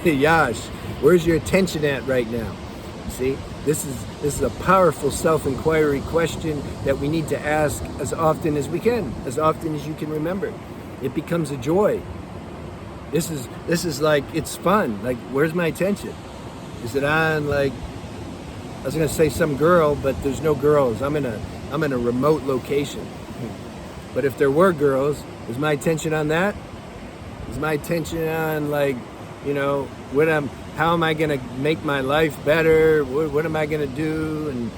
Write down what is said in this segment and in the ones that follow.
Yash, where's your attention at right now? See, this is a powerful self-inquiry question that we need to ask as often as we can, as often as you can remember. It becomes a joy. This is like, it's fun. Like, where's my attention? Is it on, like, I was gonna say some girl, but there's no girls. I'm in a remote location. But if there were girls, is my attention on that? Is my attention on, like, how am I gonna make my life better? What am I gonna do? And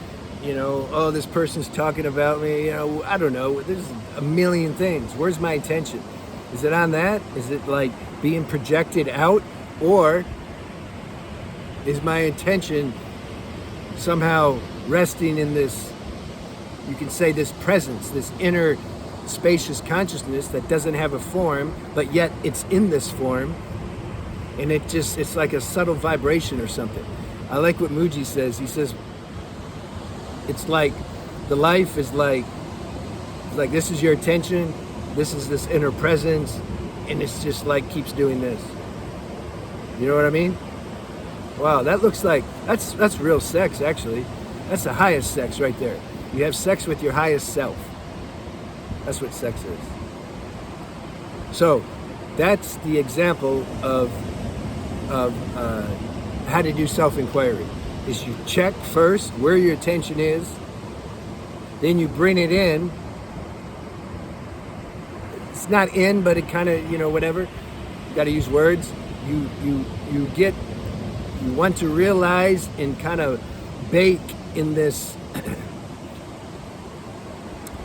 oh, this person's talking about me. I don't know. There's a million things. Where's my attention? Is it on that? Is it like being projected out, or is my attention somehow resting in this, you can say, this presence, this inner spacious consciousness that doesn't have a form, but yet it's in this form, and it's like a subtle vibration or something. I like what Mooji says. He says, it's like the life is like this is your attention, this is this inner presence, and it's just like keeps doing this. You know what I mean? Wow, that looks like, that's real sex, actually. That's the highest sex right there. You have sex with your highest self. That's what sex is. So, that's the example of how to do self-inquiry. Is you check first where your attention is, then you bring it in. It's not in, but it kind of, whatever. You got to use words. You want to realize and kind of bake in this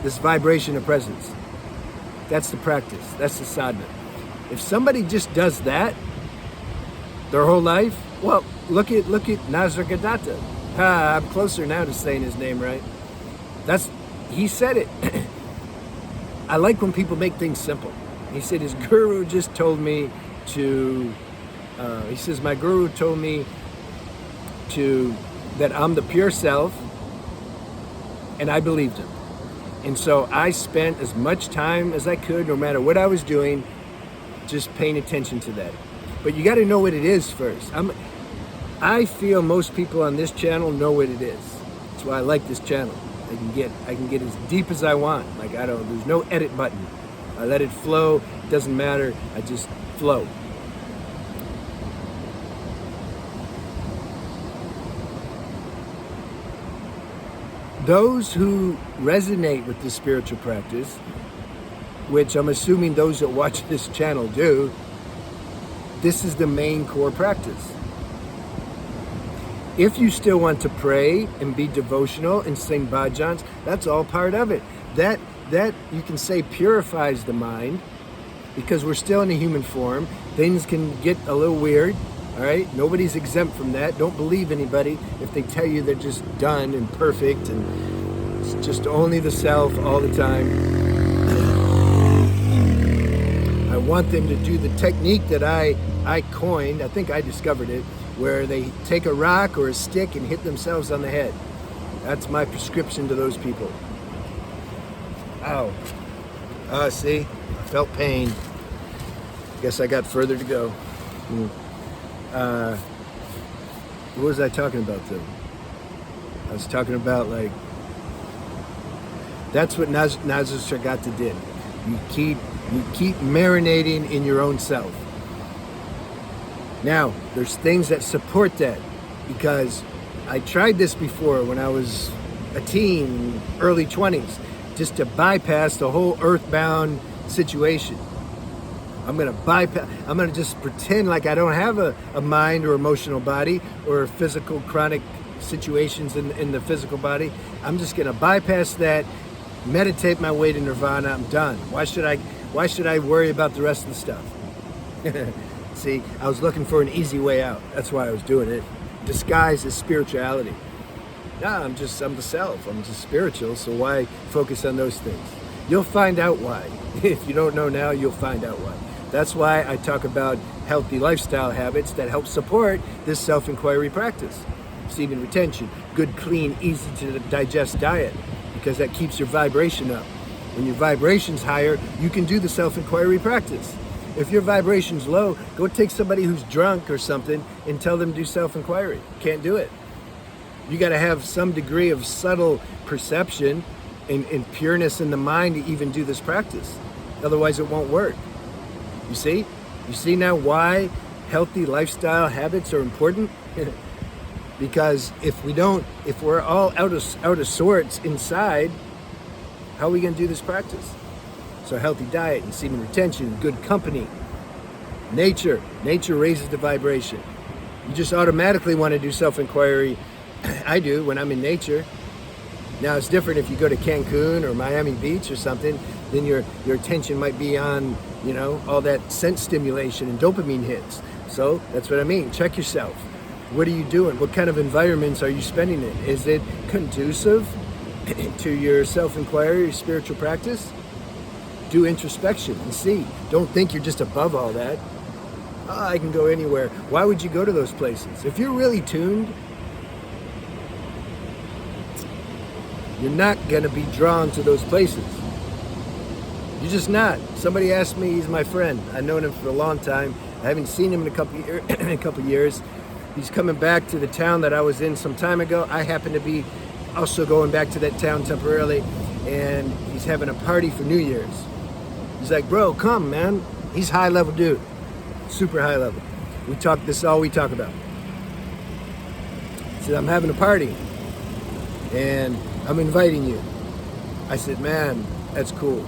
this vibration of presence. That's the practice. That's the sadhana. If somebody just does that their whole life, well, look at Nisargadatta. I'm closer now to saying his name right. He said it. I like when people make things simple. He said his guru just told me to. He says my guru told me that I'm the pure self, and I believed him. And so I spent as much time as I could, no matter what I was doing, just paying attention to that. But you got to know what it is first. I feel most people on this channel know what it is. That's why I like this channel. I can get as deep as I want. Like, there's no edit button. I let it flow. It doesn't matter. I just flow. Those who resonate with this spiritual practice, which I'm assuming those that watch this channel do, this is the main core practice. If you still want to pray and be devotional and sing bhajans, that's all part of it. That you can say purifies the mind, because we're still in a human form. Things can get a little weird, all right? Nobody's exempt from that. Don't believe anybody if they tell you they're just done and perfect and it's just only the self all the time. I want them to do the technique that I coined. I think I discovered it, where they take a rock or a stick and hit themselves on the head. That's my prescription to those people. Ow. See? I felt pain. Guess I got further to go. What was I talking about though? I was talking about, like, that's what Nisargadatta did. You keep marinating in your own self. Now, there's things that support that, because I tried this before when I was a teen, early 20s, just to bypass the whole earthbound situation. I'm gonna just pretend like I don't have a mind or emotional body or physical chronic situations in the physical body. I'm just gonna bypass that, meditate my way to nirvana. I'm done. Why should I worry about the rest of the stuff? See, I was looking for an easy way out. That's why I was doing it. Disguised as spirituality. Nah, I'm the self. I'm just spiritual, so why focus on those things? You'll find out why. If you don't know now, you'll find out why. That's why I talk about healthy lifestyle habits that help support this self-inquiry practice. Receiving retention, good, clean, easy to digest diet, because that keeps your vibration up. When your vibration's higher, you can do the self-inquiry practice. If your vibration's low, go take somebody who's drunk or something and tell them to do self-inquiry. Can't do it. You got to have some degree of subtle perception and pureness in the mind to even do this practice. Otherwise, it won't work. You see? You see now why healthy lifestyle habits are important? Because if we're all out of sorts inside, how are we going to do this practice? So healthy diet and semen retention, good company, nature raises the vibration. You just automatically want to do self-inquiry. I do when I'm in nature. Now it's different if you go to Cancun or Miami Beach or something, then your attention might be on, all that sense stimulation and dopamine hits. So that's what I mean. Check yourself. What are you doing? What kind of environments are you spending in? Is it conducive to your self-inquiry, your spiritual practice? Do introspection and see. Don't think you're just above all that. I can go anywhere. Why would you go to those places? If you're really tuned, you're not going to be drawn to those places. You're just not. Somebody asked me, he's my friend. I've known him for a long time. I haven't seen him in a couple years. He's coming back to the town that I was in some time ago. I happen to be also going back to that town temporarily, and he's having a party for New Year's. He's like, bro, come, man. He's high level dude, super high level. This is all we talk about. He said, I'm having a party, and I'm inviting you. I said, man, that's cool.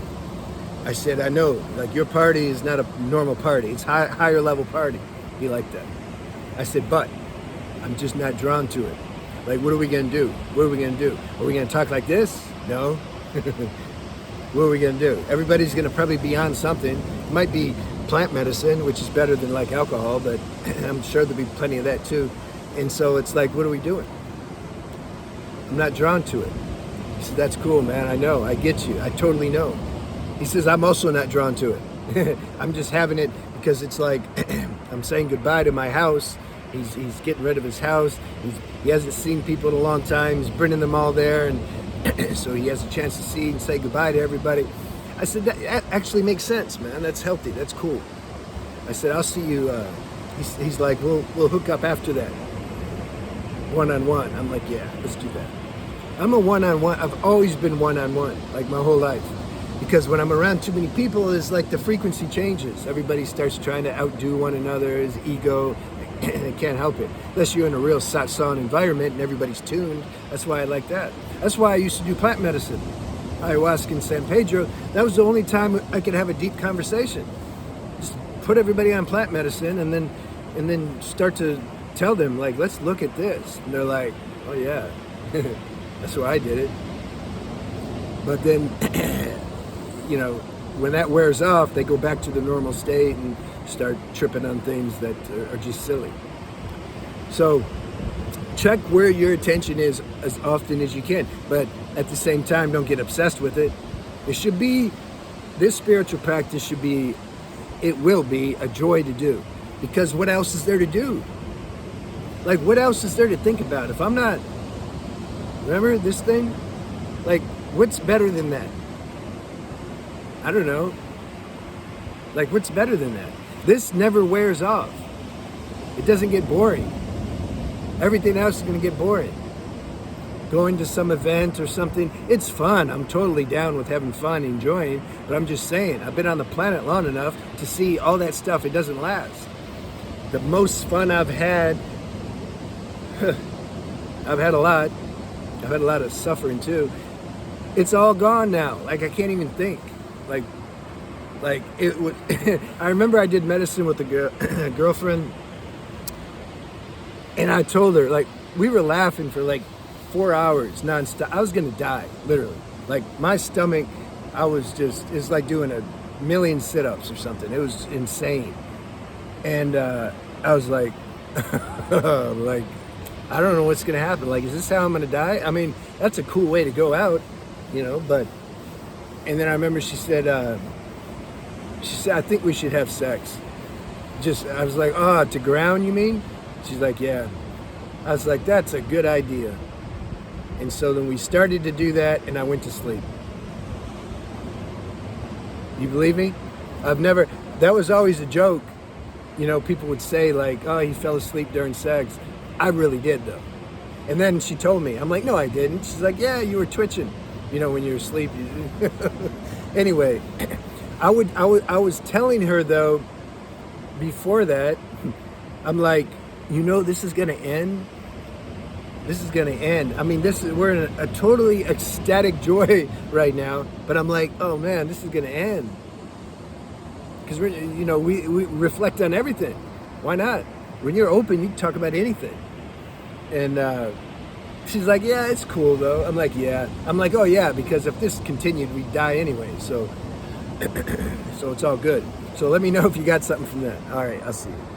I said, I know, like your party is not a normal party. It's higher level party. He liked that. I said, but I'm just not drawn to it. Like, what are we gonna do? What are we gonna do? Are we gonna talk like this? No. What are we gonna do? Everybody's gonna probably be on something. It might be plant medicine, which is better than like alcohol, but I'm sure there'll be plenty of that too. And so it's like, what are we doing? I'm not drawn to it. He said, that's cool, man. I know, I get you. I totally know. He says, I'm also not drawn to it. I'm just having it because it's like, I'm saying goodbye to my house. He's getting rid of his house. He hasn't seen people in a long time. He's bringing them all there, and so he has a chance to see and say goodbye to everybody. I said, that actually makes sense, man. That's healthy. That's cool. I said, I'll see you. He's like, we'll hook up after that. One-on-one. I'm like, yeah, let's do that. I'm a one-on-one. I've always been one-on-one, like my whole life. Because when I'm around too many people, it's like the frequency changes. Everybody starts trying to outdo one another, his ego. They can't help it. Unless you're in a real satsang environment and everybody's tuned. That's why I like that. That's why I used to do plant medicine. Ayahuasca in San Pedro. That was the only time I could have a deep conversation. Just put everybody on plant medicine and then start to tell them, like, let's look at this. And they're like, oh yeah, that's why I did it. But then, when that wears off, they go back to the normal state and start tripping on things that are just silly. So check where your attention is as often as you can, but at the same time, don't get obsessed with it. This spiritual practice it will be a joy to do, because what else is there to do? Like, what else is there to think about? If I'm not, remember this thing? Like, what's better than that? I don't know. Like, what's better than that? This never wears off. It doesn't get boring. Everything else is going to get boring. Going to some event or something, it's fun. I'm totally down with having fun, enjoying, but I'm just saying, I've been on the planet long enough to see all that stuff. It doesn't last. The most fun I've had, I've had a lot. I've had a lot of suffering too. It's all gone now. Like, I can't even think. Like it would. I remember I did medicine with a girlfriend, and I told her, like, we were laughing for like 4 hours nonstop. I was gonna die, literally. Like, my stomach, it's like doing a million sit-ups or something. It was insane. And I was like, like, I don't know what's gonna happen. Like, is this how I'm gonna die? I mean, that's a cool way to go out, but. And then I remember she said, I think we should have sex. I was like, to ground, you mean? She's like, yeah. I was like, that's a good idea. And so then we started to do that, and I went to sleep. You believe me? that was always a joke. You know, people would say like, "Oh, he fell asleep during sex." I really did though. And then she told me, I'm like, "No, I didn't." She's like, "Yeah, you were twitching. You know, when you were asleep." Anyway, I was telling her though before that, I'm like, you know, this is gonna end. This is gonna end. I mean, we're in a totally ecstatic joy right now, but I'm like, oh man, this is gonna end. Because we reflect on everything. Why not? When you're open, you can talk about anything. And she's like, yeah, it's cool though. I'm like, yeah. I'm like, oh yeah, because if this continued, we'd die anyway. So, so it's all good. So let me know if you got something from that. All right, I'll see you.